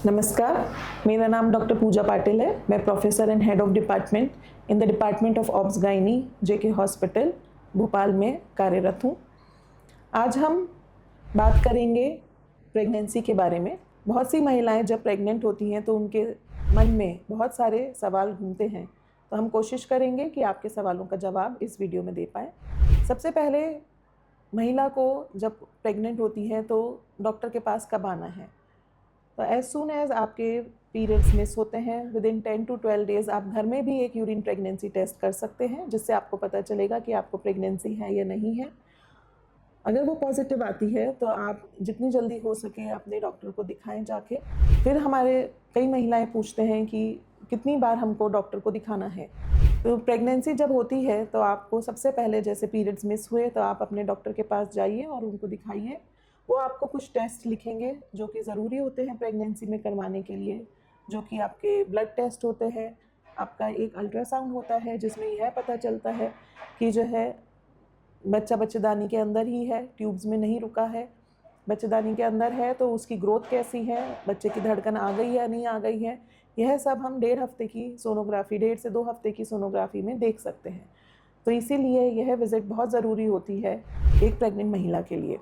नमस्कार, मेरा नाम डॉक्टर पूजा पाटिल है। मैं professor and head of department in the department of obs gynae JK hospital Bhopal में कार्यरत हूँ। आज हम बात करेंगे प्रेगनेंसी के बारे में। बहुत सी महिलाएं जब प्रेग्नेंट होती हैं तो उनके मन में बहुत सारे सवाल घूमते हैं, तो हम कोशिश करेंगे कि आपके सवालों का जवाब इस वीडियो में दे पाएँ। सबसे पहले महिला को जब प्रेग्नेंट होती है तो डॉक्टर के पास कब आना है? तो एज सून एज आपके पीरियड्स मिस होते हैं, विदिन 10 to 12 डेज़ आप घर में भी एक यूरिन प्रेगनेंसी टेस्ट कर सकते हैं, जिससे आपको पता चलेगा कि आपको प्रेगनेंसी है या नहीं है। अगर वो पॉजिटिव आती है तो आप जितनी जल्दी हो सके अपने डॉक्टर को दिखाएं जाके। फिर हमारे कई महिलाएं पूछते हैं कि कितनी बार हमको डॉक्टर को दिखाना है। तो प्रेगनेंसी जब होती है तो आपको सबसे पहले, जैसे पीरियड्स मिस हुए तो आप अपने डॉक्टर के पास जाइए और उनको दिखाइए। वो आपको कुछ टेस्ट लिखेंगे जो कि ज़रूरी होते हैं प्रेगनेंसी में करवाने के लिए, जो कि आपके ब्लड टेस्ट होते हैं, आपका एक अल्ट्रासाउंड होता है जिसमें यह पता चलता है कि जो है बच्चा बच्चेदानी के अंदर ही है, ट्यूब्स में नहीं रुका है। बच्चेदानी के अंदर है तो उसकी ग्रोथ कैसी है, बच्चे की धड़कन आ गई या नहीं आ गई है, यह सब हम 1.5 हफ्ते की सोनोग्राफी, 1.5 से 2 हफ्ते की सोनोग्राफी में देख सकते हैं। तो इसीलिए यह विज़िट बहुत ज़रूरी होती है एक प्रेग्नेंट महिला के लिए।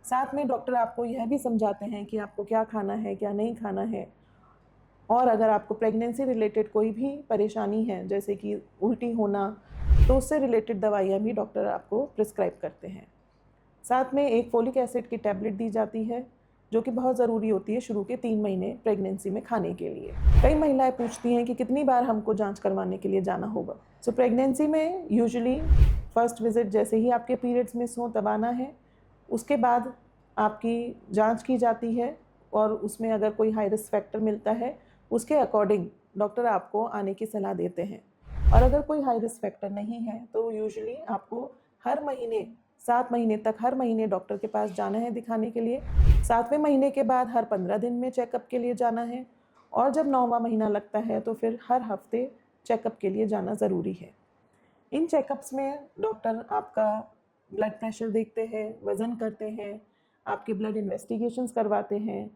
साथ में डॉक्टर आपको यह भी समझाते हैं कि आपको क्या खाना है, क्या नहीं खाना है, और अगर आपको प्रेगनेंसी रिलेटेड कोई भी परेशानी है, जैसे कि उल्टी होना, तो उससे रिलेटेड दवाइयाँ भी डॉक्टर आपको प्रिस्क्राइब करते हैं। साथ में एक फोलिक एसिड की टैबलेट दी जाती है, जो कि बहुत ज़रूरी होती है शुरू के 3 महीने प्रेगनेंसी में खाने के लिए। कई महिलाएं पूछती हैं कि कितनी बार हमको जांच करवाने के लिए जाना होगा। सो प्रेगनेंसी में यूजुअली फर्स्ट विज़िट जैसे ही आपके पीरियड्स मिस हों तब आना है। उसके बाद आपकी जांच की जाती है और उसमें अगर कोई हाई रिस्क फैक्टर मिलता है, उसके अकॉर्डिंग डॉक्टर आपको आने की सलाह देते हैं। और अगर कोई हाई रिस्क फैक्टर नहीं है तो यूजुअली आपको हर महीने 7 महीने तक हर महीने डॉक्टर के पास जाना है दिखाने के लिए। 7वें महीने के बाद हर 15 दिन में चेकअप के लिए जाना है, और जब 9वां महीना लगता है तो फिर हर हफ्ते चेकअप के लिए जाना ज़रूरी है। इन चेकअप्स में डॉक्टर आपका ब्लड प्रेशर देखते हैं, वज़न करते हैं, आपके ब्लड इन्वेस्टिगेशंस करवाते हैं,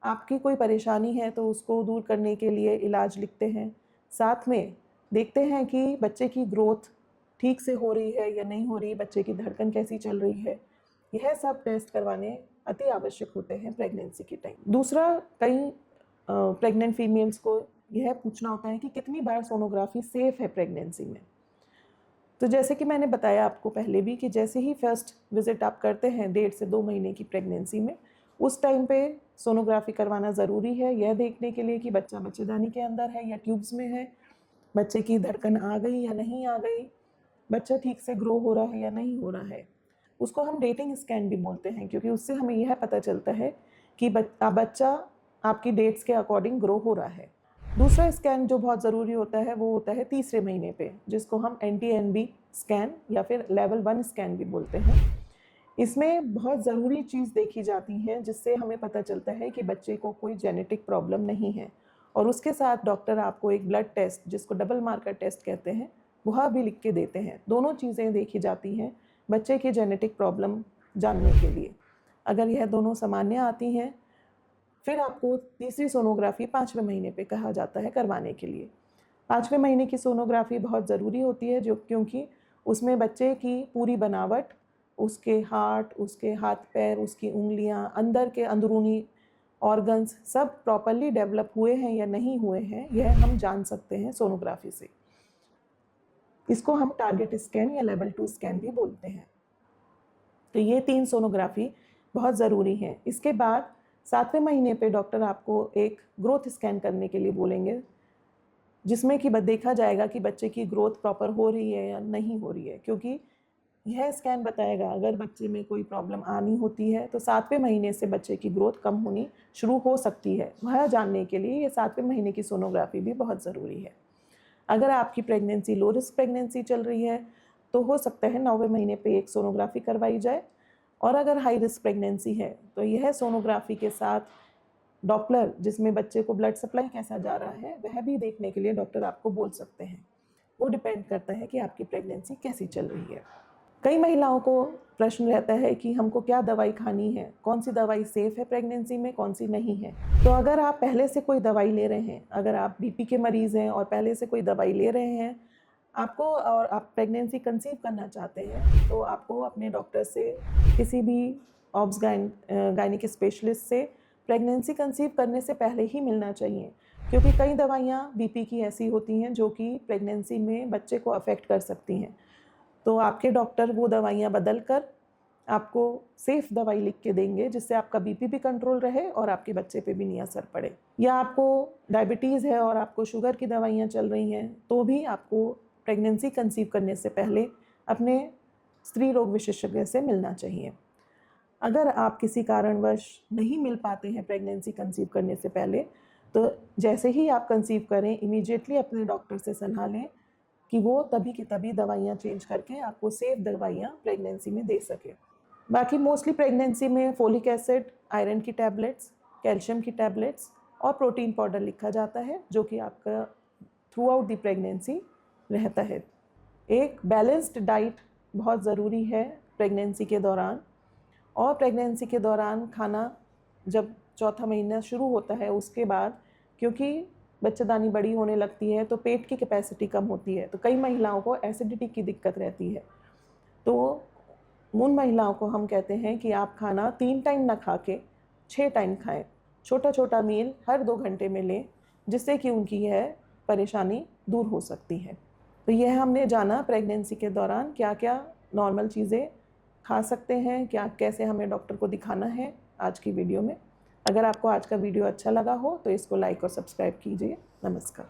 आपकी कोई परेशानी है तो उसको दूर करने के लिए इलाज लिखते हैं। साथ में देखते हैं कि बच्चे की ग्रोथ ठीक से हो रही है या नहीं हो रही, बच्चे की धड़कन कैसी चल रही है। यह सब टेस्ट करवाने अति आवश्यक होते हैं प्रेगनेंसी के टाइम। दूसरा, कई प्रेग्नेंट फीमेल्स को यह पूछना होता है कि कितनी बार सोनोग्राफी सेफ़ है प्रेगनेंसी में। तो जैसे कि मैंने बताया आपको पहले भी कि जैसे ही फर्स्ट विज़िट आप करते हैं 1.5 से 2 महीने की प्रेगनेंसी में, उस टाइम पे सोनोग्राफी करवाना ज़रूरी है, यह देखने के लिए कि बच्चा बच्चेदानी के अंदर है या ट्यूब्स में है, बच्चे की धड़कन आ गई या नहीं आ गई, बच्चा ठीक से ग्रो हो रहा है या नहीं हो रहा है। उसको हम डेटिंग स्कैन भी बोलते हैं, क्योंकि उससे हमें यह पता चलता है कि बच्चा आपकी डेट्स के अकॉर्डिंग ग्रो हो रहा है। दूसरा स्कैन जो बहुत ज़रूरी होता है वो होता है 3रे महीने पे, जिसको हम NT-NB स्कैन या फिर लेवल 1 स्कैन भी बोलते हैं। इसमें बहुत ज़रूरी चीज़ देखी जाती है जिससे हमें पता चलता है कि बच्चे को कोई जेनेटिक प्रॉब्लम नहीं है, और उसके साथ डॉक्टर आपको एक ब्लड टेस्ट, जिसको डबल मार्कर टेस्ट कहते हैं, वह भी लिख के देते हैं। दोनों चीज़ें देखी जाती हैं बच्चे की जेनेटिक प्रॉब्लम जानने के लिए। अगर यह दोनों सामान्य आती हैं, फिर आपको तीसरी सोनोग्राफी 5वें महीने पे कहा जाता है करवाने के लिए। 5वें महीने की सोनोग्राफी बहुत ज़रूरी होती है, जो क्योंकि उसमें बच्चे की पूरी बनावट, उसके हार्ट, उसके हाथ पैर, उसकी उंगलियां, अंदर के अंदरूनी ऑर्गन्स सब प्रॉपर्ली डेवलप हुए हैं या नहीं हुए हैं, यह हम जान सकते हैं सोनोग्राफी से। इसको हम टारगेट स्कैन या लेवल 2 स्कैन भी बोलते हैं। तो ये 3 सोनोग्राफी बहुत ज़रूरी हैं। इसके बाद 7वें महीने पे डॉक्टर आपको एक ग्रोथ स्कैन करने के लिए बोलेंगे, जिसमें कि देखा जाएगा कि बच्चे की ग्रोथ प्रॉपर हो रही है या नहीं हो रही है, क्योंकि यह स्कैन बताएगा अगर बच्चे में कोई प्रॉब्लम आनी होती है तो 7वें महीने से बच्चे की ग्रोथ कम होनी शुरू हो सकती है। वह जानने के लिए ये 7वें महीने की सोनोग्राफी भी बहुत ज़रूरी है। अगर आपकी प्रेगनेंसी लो रिस्क प्रेगनेंसी चल रही है तो हो सकता है 9वें महीने पे एक सोनोग्राफी करवाई जाए, और अगर हाई रिस्क प्रेगनेंसी है तो यह सोनोग्राफी के साथ डॉपलर, जिसमें बच्चे को ब्लड सप्लाई कैसा जा रहा है, वह भी देखने के लिए डॉक्टर आपको बोल सकते हैं। वो डिपेंड करता है कि आपकी प्रेगनेंसी कैसी चल रही है। कई महिलाओं को प्रश्न रहता है कि हमको क्या दवाई खानी है, कौन सी दवाई सेफ़ है प्रेगनेंसी में, कौन सी नहीं है। तो अगर आप पहले से कोई दवाई ले रहे हैं, अगर आप बीपी के मरीज़ हैं और पहले से कोई दवाई ले रहे हैं आपको और आप प्रेगनेंसी कंसीव करना चाहते हैं, तो आपको अपने डॉक्टर से, किसी भी ऑब्स गायनिक स्पेशलिस्ट से प्रेगनेंसी कंसीव करने से पहले ही मिलना चाहिए, क्योंकि कई दवाइयाँ बीपी की ऐसी होती हैं जो कि प्रेगनेंसी में बच्चे को अफेक्ट कर सकती हैं। तो आपके डॉक्टर वो दवाइयाँ बदल कर आपको सेफ़ दवाई लिख के देंगे, जिससे आपका बीपी भी कंट्रोल रहे और आपके बच्चे पे भी नहीं असर पड़े। या आपको डायबिटीज़ है और आपको शुगर की दवाइयाँ चल रही हैं, तो भी आपको प्रेगनेंसी कंसीव करने से पहले अपने स्त्री रोग विशेषज्ञ से मिलना चाहिए। अगर आप किसी कारणवश नहीं मिल पाते हैं प्रेगनेंसी कंसीव करने से पहले, तो जैसे ही आप कंसीव करें इमीडिएटली अपने डॉक्टर से सलाह लें कि वो तभी की तभी दवाइयाँ चेंज करके आपको सेफ़ दवाइयाँ प्रेगनेंसी में दे सकें। बाकी मोस्टली प्रेगनेंसी में फोलिक एसिड, आयरन की टैबलेट्स, कैल्शियम की टैबलेट्स और प्रोटीन पाउडर लिखा जाता है, जो कि आपका थ्रू आउट द प्रेगनेंसी रहता है। एक बैलेंस्ड डाइट बहुत ज़रूरी है प्रेगनेंसी के दौरान, और प्रेगनेंसी के दौरान खाना जब चौथा महीना शुरू होता है उसके बाद, क्योंकि बच्चेदानी बड़ी होने लगती है तो पेट की कैपेसिटी कम होती है, तो कई महिलाओं को एसिडिटी की दिक्कत रहती है। तो उन महिलाओं को हम कहते हैं कि आप खाना 3 टाइम ना खा के 6 टाइम खाएं। छोटा छोटा मील हर 2 घंटे में लें, जिससे कि उनकी यह परेशानी दूर हो सकती है। तो यह हमने जाना प्रेगनेंसी के दौरान क्या क्या नॉर्मल चीज़ें खा सकते हैं, क्या कैसे हमें डॉक्टर को दिखाना है आज की वीडियो में। अगर आपको आज का वीडियो अच्छा लगा हो तो इसको लाइक और सब्सक्राइब कीजिए। नमस्कार।